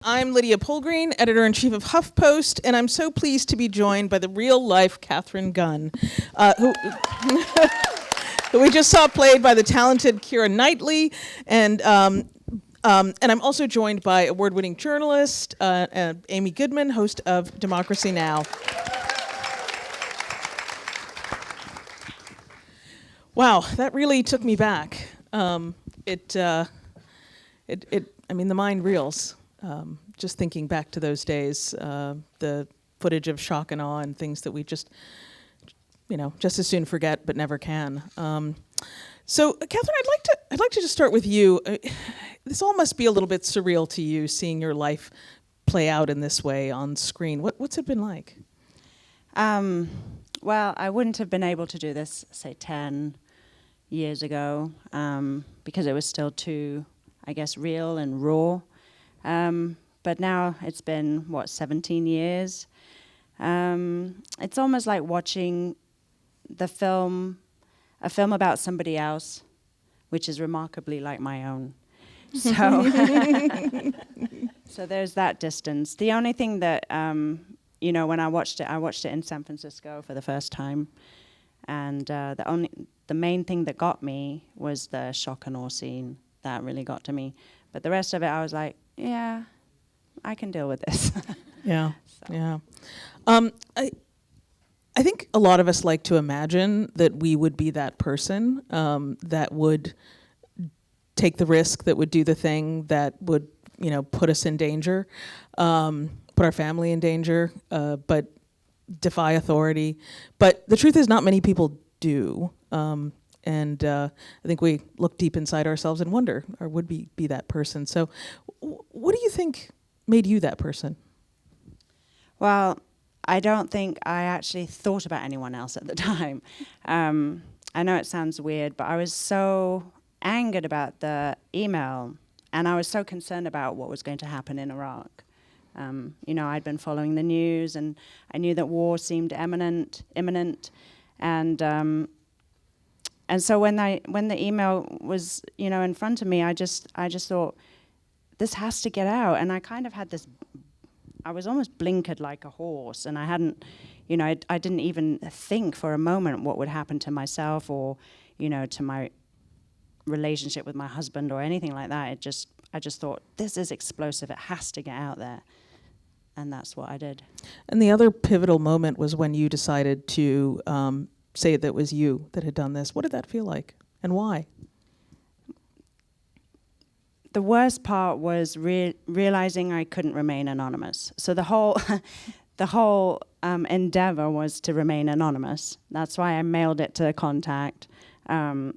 I'm Lydia Polgreen, editor-in-chief of Huffpost, and I'm so pleased to be joined by the real-life Katharine Gunn, who who we just saw played by the talented Keira Knightley, and I'm also joined by award-winning journalist Amy Goodman, host of Democracy Now! Wow, that really took me back. I mean, the mind reels. Just thinking back to those days, the footage of shock and awe and things that we just as soon forget but never can. So, Katharine, I'd like to just start with you. This all must be a little bit surreal to you, seeing your life play out in this way on screen. What's it been like? Well, I wouldn't have been able to do this, say, 10 years ago, because it was still too, I guess, real and raw. But now it's been, 17 years? It's almost like watching a film about somebody else, which is remarkably like my own. So, so there's that distance. The only thing that, when I watched it in San Francisco for the first time, and the main thing that got me was the shock and awe scene. That really got to me. But the rest of it, I was like, yeah, I can deal with this. Yeah, so. Yeah. I think a lot of us like to imagine that we would be that person that would take the risk, that would do the thing that would, put us in danger, put our family in danger, but defy authority. But the truth is, not many people do. And I think we look deep inside ourselves and wonder, or would be that person. So what do you think made you that person? Well, I don't think I actually thought about anyone else at the time. I know it sounds weird, but I was so angered about the email, and I was so concerned about what was going to happen in Iraq. I'd been following the news, and I knew that war seemed imminent, and so when the email was, in front of me, I just thought, this has to get out. And I kind of had this, I was almost blinkered like a horse, and I hadn't, I didn't even think for a moment what would happen to myself or, to my relationship with my husband or anything like that. I just thought, this is explosive. It has to get out there. And that's what I did. And the other pivotal moment was when you decided to say that it was you that had done this. What did that feel like, and why? The worst part was realizing I couldn't remain anonymous. So the whole endeavor was to remain anonymous. That's why I mailed it to Contact, and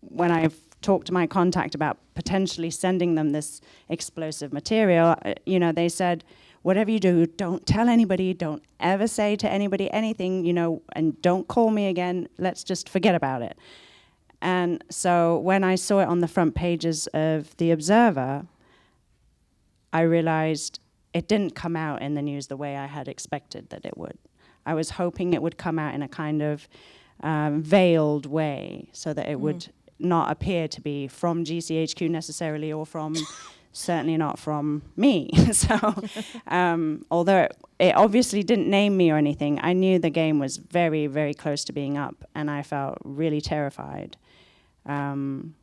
when I've talked to my contact about potentially sending them this explosive material, they said, whatever you do, don't tell anybody, don't ever say to anybody anything, and don't call me again. Let's just forget about it. And so when I saw it on the front pages of The Observer, I realized it didn't come out in the news the way I had expected that it would. I was hoping it would come out in a kind of veiled way so that it would not appear to be from GCHQ necessarily, or from certainly not from me. So although it obviously didn't name me or anything, I knew the game was very, very close to being up, and I felt really terrified. And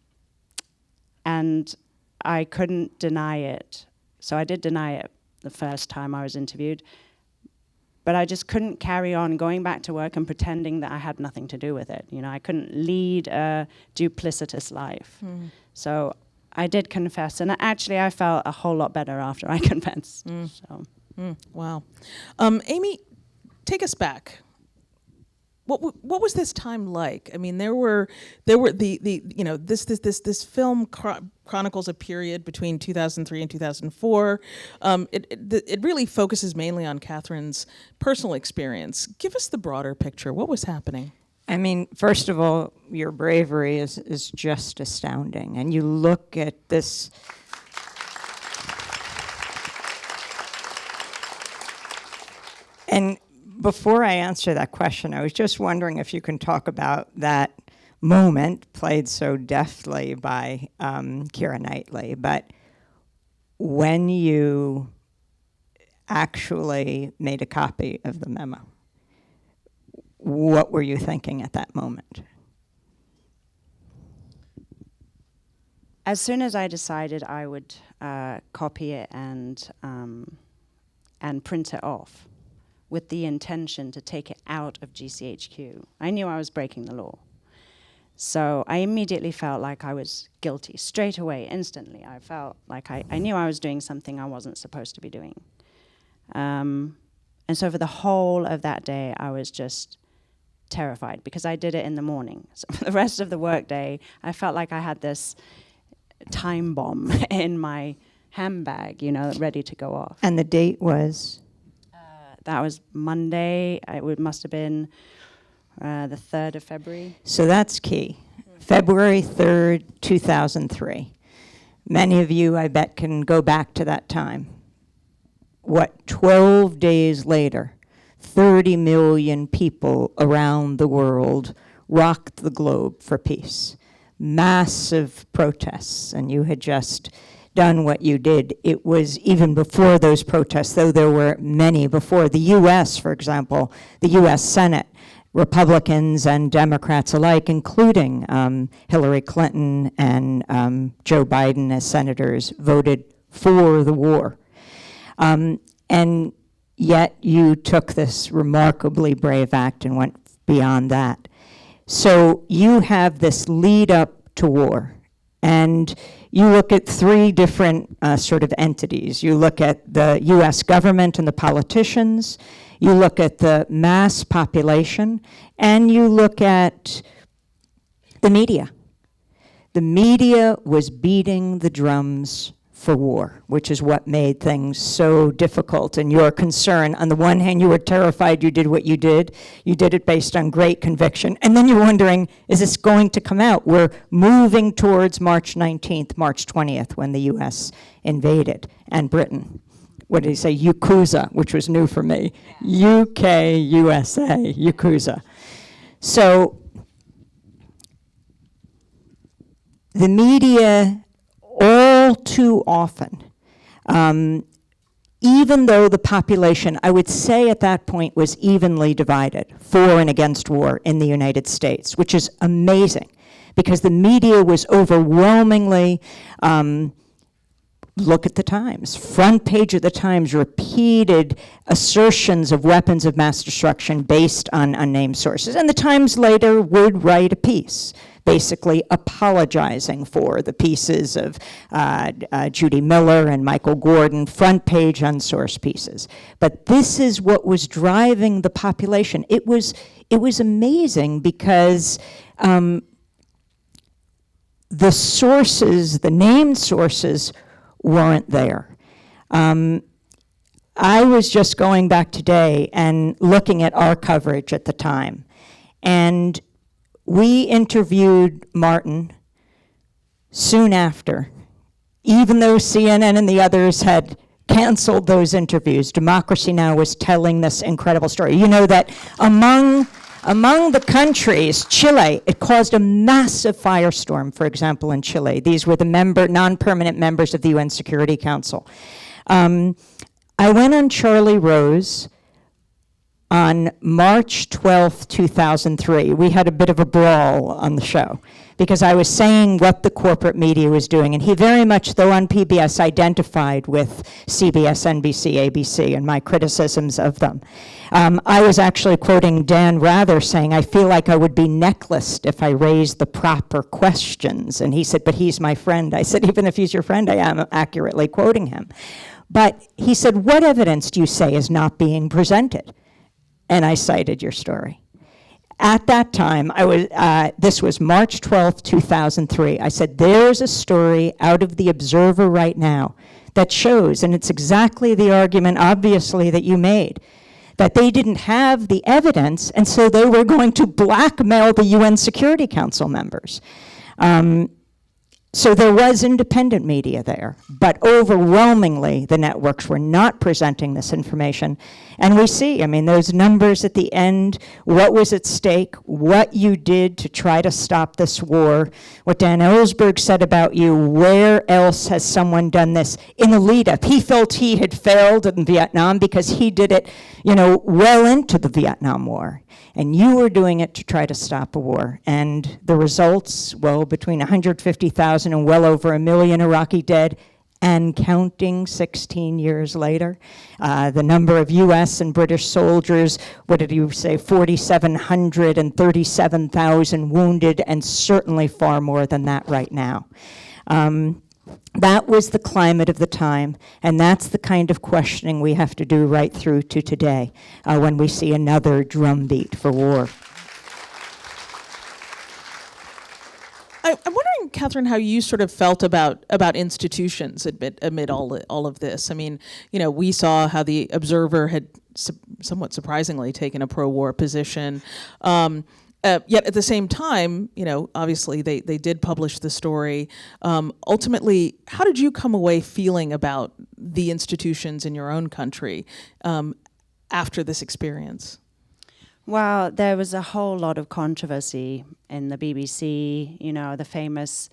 I couldn't deny it. So I did deny it the first time I was interviewed, but I just couldn't carry on going back to work and pretending that I had nothing to do with it. I couldn't lead a duplicitous life. So I did confess, and actually I felt a whole lot better after I confessed. So. Wow. Amy, take us back. What was this time like? I mean, there were this film chronicles a period between 2003 and 2004. It really focuses mainly on Katharine's personal experience. Give us the broader picture. What was happening? I mean, first of all, your bravery is just astounding. And you look at this. And before I answer that question, I was just wondering if you can talk about that moment, played so deftly by Keira Knightley. But when you actually made a copy of the memo, what were you thinking at that moment? As soon as I decided I would copy it and print it off with the intention to take it out of GCHQ, I knew I was breaking the law. So I immediately felt like I was guilty, straight away, instantly. I felt like I knew I was doing something I wasn't supposed to be doing. And so for the whole of that day, I was just terrified because I did it in the morning. So for the rest of the workday, I felt like I had this time bomb in my handbag, you know, ready to go off. And the date was? That was Monday. It must have been the 3rd of February. So that's key. February 3rd, 2003. Many of you, I bet, can go back to that time. 12 days later, 30 million people around the world rocked the globe for peace. Massive protests, and you had just done what you did. It was even before those protests, though there were many before. The U.S., for example, the U.S. Senate, Republicans and Democrats alike, including Hillary Clinton and Joe Biden as senators, voted for the war. And yet you took this remarkably brave act and went beyond that. So you have this lead up to war, and you look at three different sort of entities. You look at the US government and the politicians, you look at the mass population, and you look at the media. The media was beating the drums for war, which is what made things so difficult. And your concern, on the one hand, you were terrified you did what you did. You did it based on great conviction. And then you're wondering, is this going to come out? We're moving towards March 19th, March 20th, when the US invaded, and Britain. What did he say? Yakuza, which was new for me. UK, USA, Yakuza. So the media, all too often, even though the population, I would say at that point, was evenly divided for and against war in the United States, which is amazing because the media was overwhelmingly, look at the Times. Front page of the Times repeated assertions of weapons of mass destruction based on unnamed sources. And the Times later would write a piece basically apologizing for the pieces of Judy Miller and Michael Gordon, front page unsourced pieces. But this is what was driving the population. It was amazing because the sources, the named sources, weren't there. I was just going back today and looking at our coverage at the time, and we interviewed Martin soon after, even though CNN and the others had canceled those interviews. Democracy Now! Was telling this incredible story. You know that among the countries, Chile, it caused a massive firestorm, for example, in Chile. These were the non-permanent members of the UN Security Council. I went on Charlie Rose on March 12th, 2003. We had a bit of a brawl on the show because I was saying what the corporate media was doing, and he very much, though on PBS, identified with CBS, NBC, ABC, and my criticisms of them. I was actually quoting Dan Rather saying, I feel like I would be necklaced if I raised the proper questions. And he said, but he's my friend. I said, even if he's your friend, I am accurately quoting him. But he said, what evidence do you say is not being presented? And I cited your story. At that time, this was March 12th, 2003. I said, there's a story out of The Observer right now that shows, and it's exactly the argument, obviously, that you made, that they didn't have the evidence, and so they were going to blackmail the UN Security Council members. So there was independent media there, but overwhelmingly the networks were not presenting this information. And we see, I mean, those numbers at the end, what was at stake, what you did to try to stop this war, what Dan Ellsberg said about you, where else has someone done this in the lead up? He felt he had failed in Vietnam because he did it, well into the Vietnam War. And you were doing it to try to stop a war. And the results, well, between 150,000 and well over 1 million Iraqi dead, and counting 16 years later. The number of US and British soldiers, what did you say, 4,700 and 37,000 wounded, and certainly far more than that right now. That was the climate of the time, and that's the kind of questioning we have to do right through to today when we see another drumbeat for war. I'm wondering, Katharine, how you sort of felt about institutions amid all of this. I mean, we saw how the Observer had somewhat surprisingly taken a pro-war position. Yet at the same time, obviously they did publish the story. Ultimately, how did you come away feeling about the institutions in your own country after this experience? Well, there was a whole lot of controversy in the BBC, the famous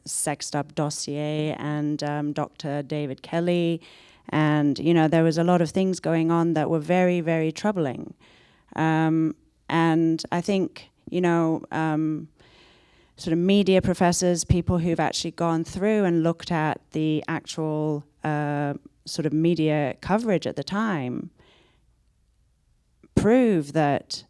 sexed up dossier and Dr. David Kelly. And, there was a lot of things going on that were very, very troubling. And I think, sort of media professors, people who've actually gone through and looked at the actual sort of media coverage at the time, prove that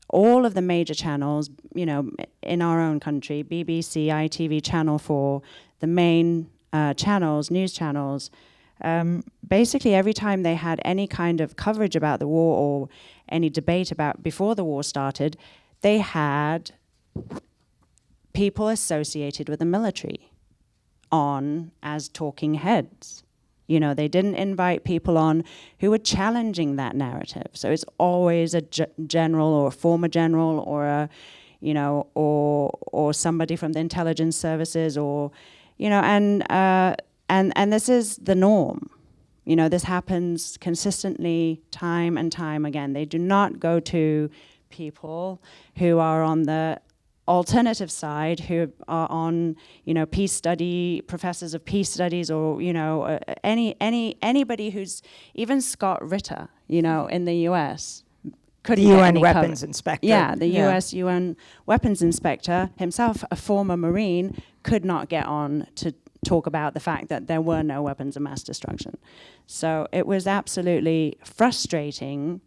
all of the major channels, in our own country, BBC, ITV, Channel 4, the main channels, news channels, basically every time they had any kind of coverage about the war or any debate about before the war started, they had people associated with the military on as talking heads. They didn't invite people on who were challenging that narrative. So it's always a general or a former general or a, or somebody from the intelligence services or, and this is the norm. This happens consistently time and time again. They do not go to people who are on the alternative side, who are on, peace study, professors of peace studies, or, anybody who's, even Scott Ritter, in the US, couldn't the get UN any weapons cover. inspector. Yeah, the US UN weapons inspector, himself a former Marine, could not get on to talk about the fact that there were no weapons of mass destruction. So it was absolutely frustrating,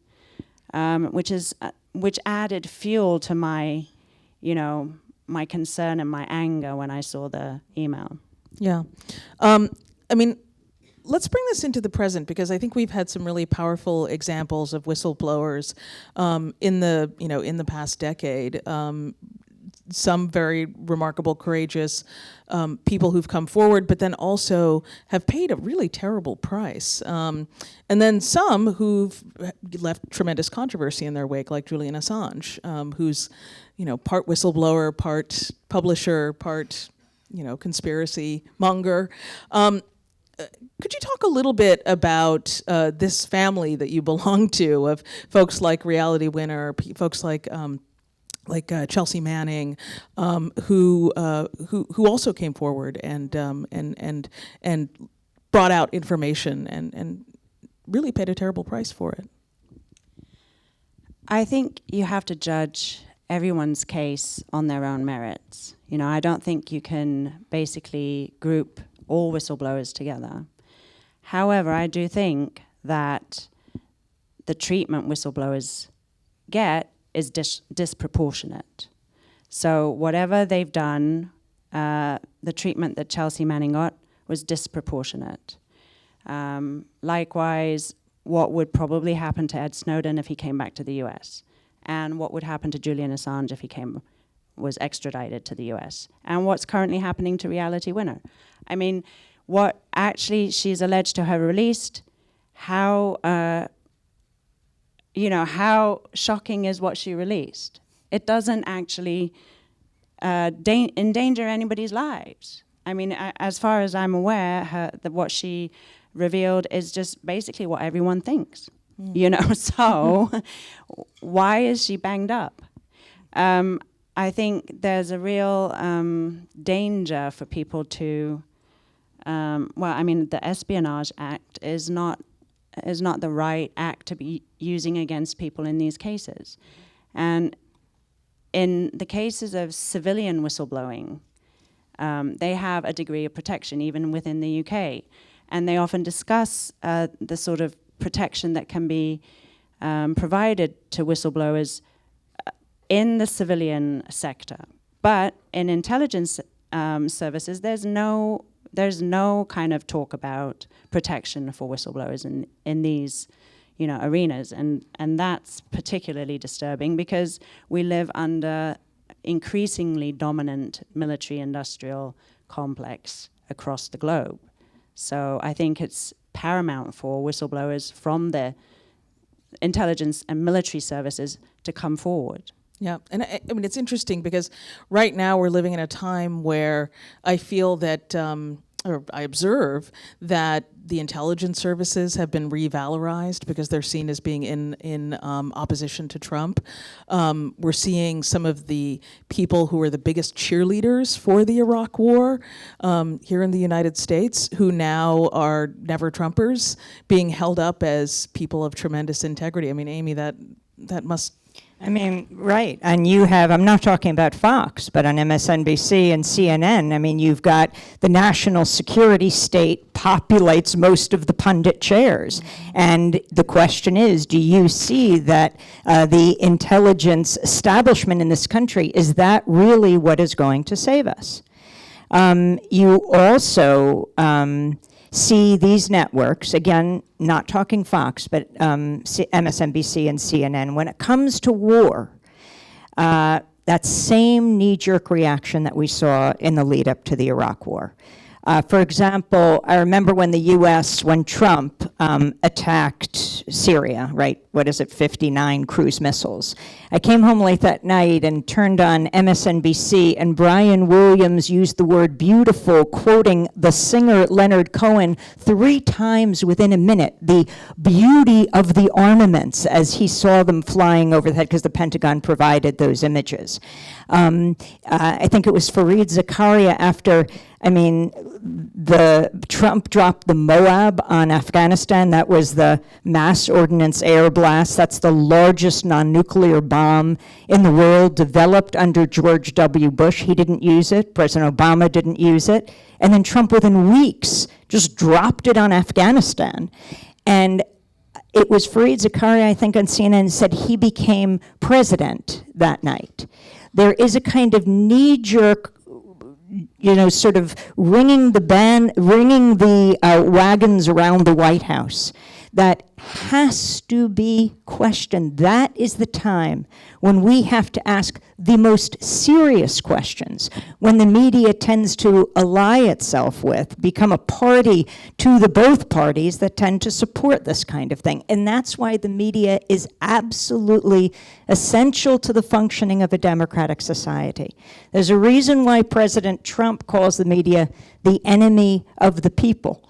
which added fuel to my, my concern and my anger when I saw the email. Yeah. Let's bring this into the present, because I think we've had some really powerful examples of whistleblowers in the past decade. Some very remarkable, courageous people who've come forward, but then also have paid a really terrible price. And then some who've left tremendous controversy in their wake, like Julian Assange, who's, part whistleblower, part publisher, part, conspiracy monger. Could you talk a little bit about this family that you belong to, of folks like Reality Winner, folks like Chelsea Manning, who also came forward and brought out information and really paid a terrible price for it? I think you have to judge everyone's case on their own merits. I don't think you can basically group all whistleblowers together. However, I do think that the treatment whistleblowers get is disproportionate. So whatever they've done, the treatment that Chelsea Manning got was disproportionate. Likewise, what would probably happen to Ed Snowden if he came back to the US, and what would happen to Julian Assange if he was extradited to the US, and what's currently happening to Reality Winner. I mean, what actually she's alleged to have released, how shocking is what she released? It doesn't actually endanger anybody's lives. I mean, as far as I'm aware, what she revealed is just basically what everyone thinks. You know, so why is she banged up? I think there's a real danger for people to, well, I mean, the Espionage Act is not the right act to be using against people in these cases. And in the cases of civilian whistleblowing, they have a degree of protection, even within the UK. And they often discuss the sort of protection that can be provided to whistleblowers in the civilian sector. But in intelligence services, there's no kind of talk about protection for whistleblowers in these, you know, arenas, and that's particularly disturbing because we live under increasingly dominant military-industrial complex across the globe. So I think it's paramount for whistleblowers from the intelligence and military services to come forward. Yeah, and I mean, it's interesting because right now we're living in a time where I feel that, or I observe that the intelligence services have been revalorized because they're seen as being in opposition to Trump. We're seeing some of the people who are the biggest cheerleaders for the Iraq War here in the United States, who now are never Trumpers, being held up as people of tremendous integrity. I mean, Amy, that must... I mean, right. And you have, I'm not talking about Fox, but on MSNBC and CNN, I mean, you've got the national security state populates most of the pundit chairs. And the question is, do you see that the intelligence establishment in this country, is that really what is going to save us? You also see these networks, again, not talking Fox, but MSNBC and CNN, when it comes to war, that same knee-jerk reaction that we saw in the lead up to the Iraq War. For example, I remember when the U.S., when Trump attacked Syria, right? What is it, 59 cruise missiles. I came home late that night and turned on MSNBC, and Brian Williams used the word beautiful, quoting the singer Leonard Cohen 3 times within a minute, the beauty of the armaments as he saw them flying overhead, because the Pentagon provided those images. I think it was Fareed Zakaria after, I mean, the Trump dropped the Moab on Afghanistan. That was the mass ordnance air blast. That's the largest non-nuclear bomb in the world, developed under George W. Bush. He didn't use it. President Obama didn't use it. And then Trump, within weeks, just dropped it on Afghanistan. And it was Fareed Zakaria, I think, on CNN, said he became president that night. There is a kind of knee-jerk, you know, sort of ringing the wagons around the White House that has to be questioned. That is the time when we have to ask the most serious questions, when the media tends to ally itself with, become a party to the both parties that tend to support this kind of thing. And that's why the media is absolutely essential to the functioning of a democratic society. There's a reason why President Trump calls the media the enemy of the people.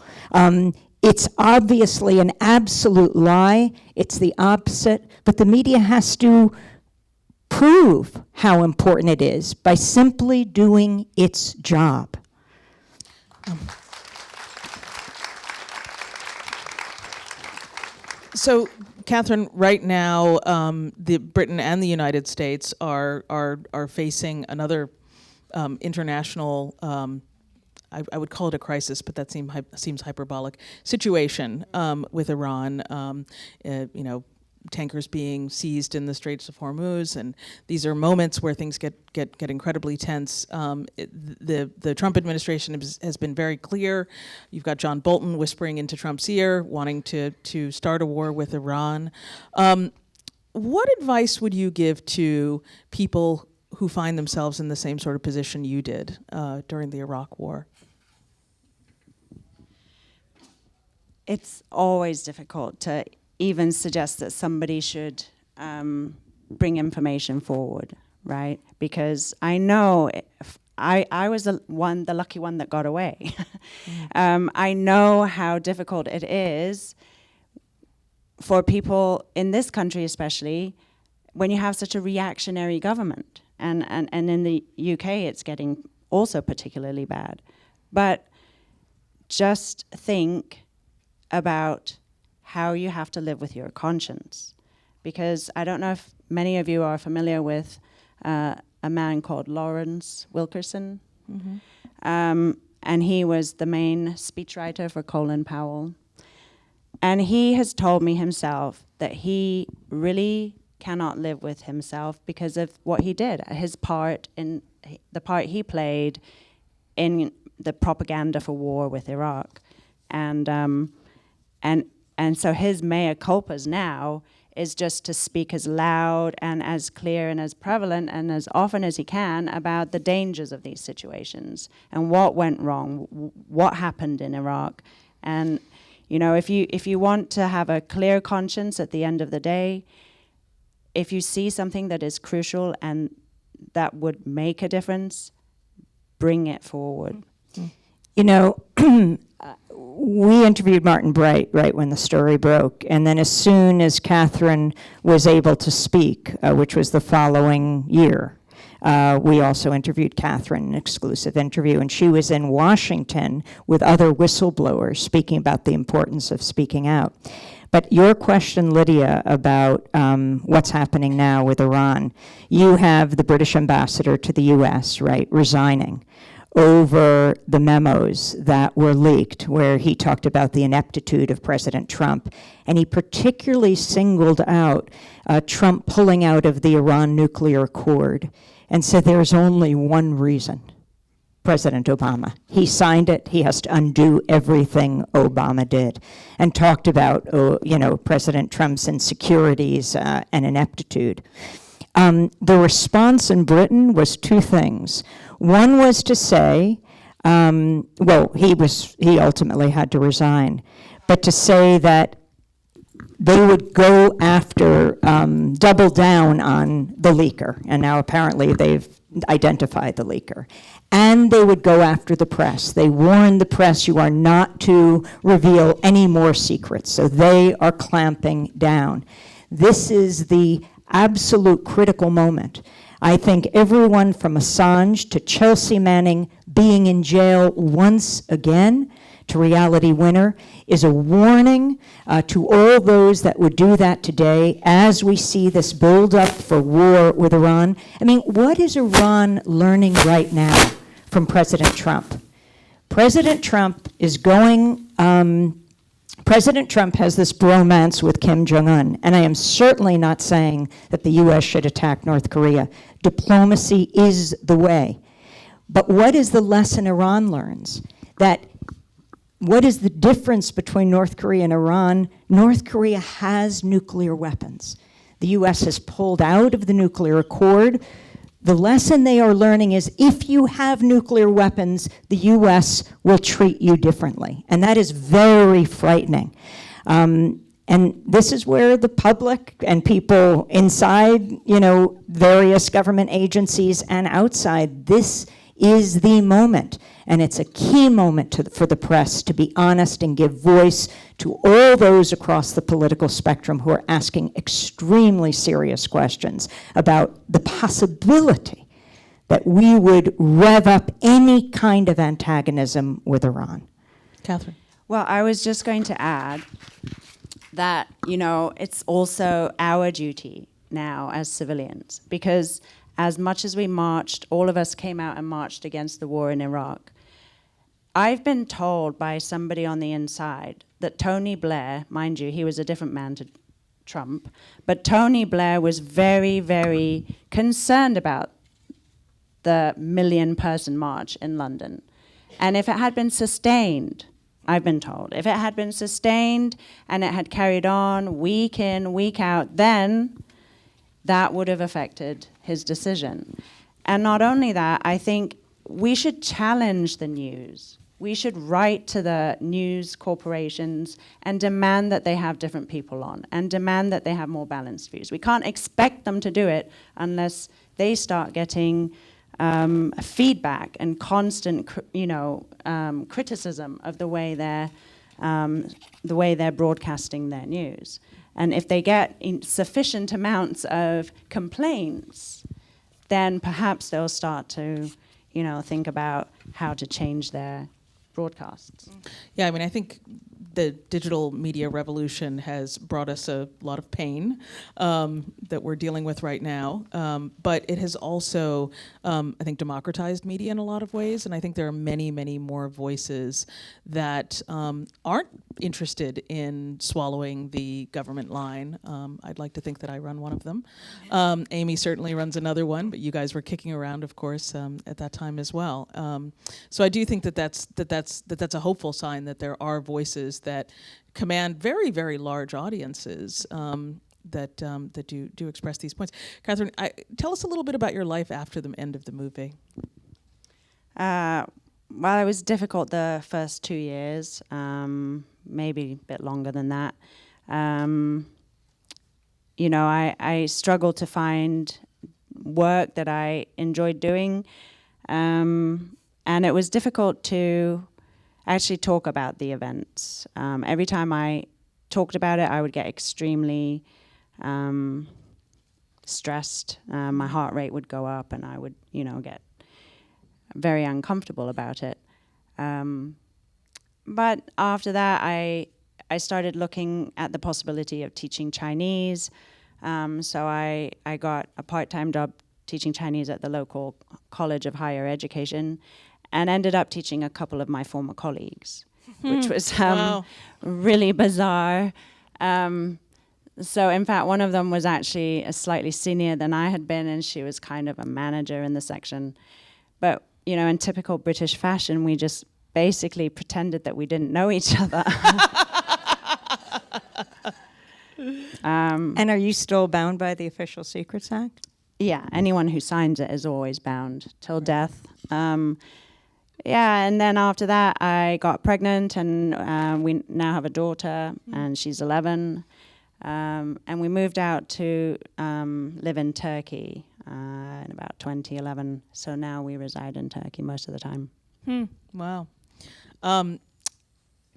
It's obviously an absolute lie. It's the opposite. But the media has to prove how important it is by simply doing its job. So, Katharine, right now, the Britain and the United States are facing another international, I would call it a crisis, but that seems hyperbolic, situation with Iran. You know, tankers being seized in the Straits of Hormuz, and these are moments where things get incredibly tense. The Trump administration has been very clear. You've got John Bolton whispering into Trump's ear, wanting to start a war with Iran. What advice would you give to people who find themselves in the same sort of position you did during the Iraq War? It's always difficult to even suggest that somebody should bring information forward. right? Because I know I was the lucky one that got away. I know how difficult it is for people in this country, especially when you have such a reactionary government. And in the UK, it's getting also particularly bad. But just think about how you have to live with your conscience. Because I don't know if many of you are familiar with a man called Lawrence Wilkerson. And he was the main speechwriter for Colin Powell. And he has told me himself that he really cannot live with himself because of what he did, his part in the part he played in the propaganda for war with Iraq. And so his mea culpas now is just to speak as loud and as clear and as prevalent and as often as he can about the dangers of these situations and what went wrong, what happened in Iraq. And you know, if you want to have a clear conscience at the end of the day, if you see something that is crucial and that would make a difference, bring it forward. You know, we interviewed Martin Bright right when the story broke, and then as soon as Katharine was able to speak, which was the following year, we also interviewed Katharine, an exclusive interview, and she was in Washington with other whistleblowers speaking about the importance of speaking out. But your question, Lydia, about what's happening now with Iran, you have the British ambassador to the US, right, resigning over the memos that were leaked, where he talked about the ineptitude of President Trump. And he particularly singled out Trump pulling out of the Iran nuclear accord and said there's only one reason: President Obama. He signed it. He has to undo everything Obama did, and talked about, President Trump's insecurities and ineptitude. The response in Britain was two things. One was to say, he ultimately had to resign, but to say that they would go after, double down on the leaker, and now apparently they've identified the leaker. And they would go after the press. They warned the press, you are not to reveal any more secrets. So they are clamping down. This is the absolute critical moment. I think everyone from Assange to Chelsea Manning being in jail once again, to Reality Winner, is a warning to all those that would do that today as we see this build-up for war with Iran. I mean, what is Iran learning right now from President Trump? President Trump is going, President Trump has this bromance with Kim Jong-un, and I am certainly not saying that the U.S. should attack North Korea. Diplomacy is the way. But what is the lesson Iran learns? That what is the difference between North Korea and Iran? North Korea has nuclear weapons. The U.S. has pulled out of the nuclear accord. The lesson they are learning is if you have nuclear weapons, the U.S. will treat you differently. And that is very frightening. And this is where the public and people inside, various government agencies and outside, this is the moment. And it's a key moment for the press to be honest and give voice to all those across the political spectrum who are asking extremely serious questions about the possibility that we would rev up any kind of antagonism with Iran. Katharine. Well, I was just going to add that, it's also our duty now as civilians, because as much as we marched, all of us came out and marched against the war in Iraq. I've been told by somebody on the inside that Tony Blair, mind you, he was a different man to Trump, but Tony Blair was very, very concerned about the 1 million-person march in London. And if it had been sustained, I've been told, if it had been sustained and it had carried on week in, week out, then that would have affected his decision. And not only that, I think we should challenge the news. we should write to the news corporations and demand that they have different people on and demand that they have more balanced views. We can't expect them to do it unless they start getting feedback and constant, criticism of the way they're broadcasting their news. And if they get sufficient amounts of complaints, then perhaps they'll start to, think about how to change their broadcasts. Yeah, I mean, I think the digital media revolution has brought us a lot of pain that we're dealing with right now. But it has also, I think, democratized media in a lot of ways. And I think there are many, many more voices that aren't interested in swallowing the government line. I'd like to think that I run one of them. Amy certainly runs another one, but you guys were kicking around, of course, at that time as well. So I do think that's a hopeful sign that there are voices that command very, very large audiences that do express these points. Katharine, tell us a little bit about your life after the end of the movie. Well, it was difficult the first 2 years, maybe a bit longer than that. I struggled to find work that I enjoyed doing, and it was difficult to actually talk about the events. Every time I talked about it, I would get extremely stressed. My heart rate would go up, and I would, get very uncomfortable about it. But after that, I started looking at the possibility of teaching Chinese. So I got a part-time job teaching Chinese at the local College of Higher Education, and ended up teaching a couple of my former colleagues, which was really bizarre. So in fact, one of them was actually a slightly senior than I had been, and she was kind of a manager in the section. But, in typical British fashion, we just basically pretended that we didn't know each other. And are you still bound by the Official Secrets Act? Yeah, anyone who signs it is always bound till death. And then after that, I got pregnant, and we now have a daughter, and she's 11. And we moved out to live in Turkey in about 2011. So now we reside in Turkey most of the time. Wow.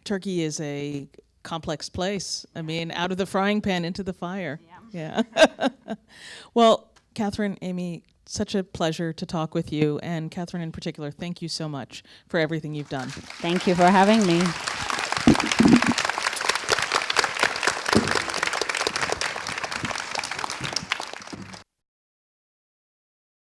Turkey is a complex place. I mean, out of the frying pan into the fire. Yeah. Well, Katharine, Amy, such a pleasure to talk with you. And Katharine in particular, thank you so much for everything you've done. Thank you for having me.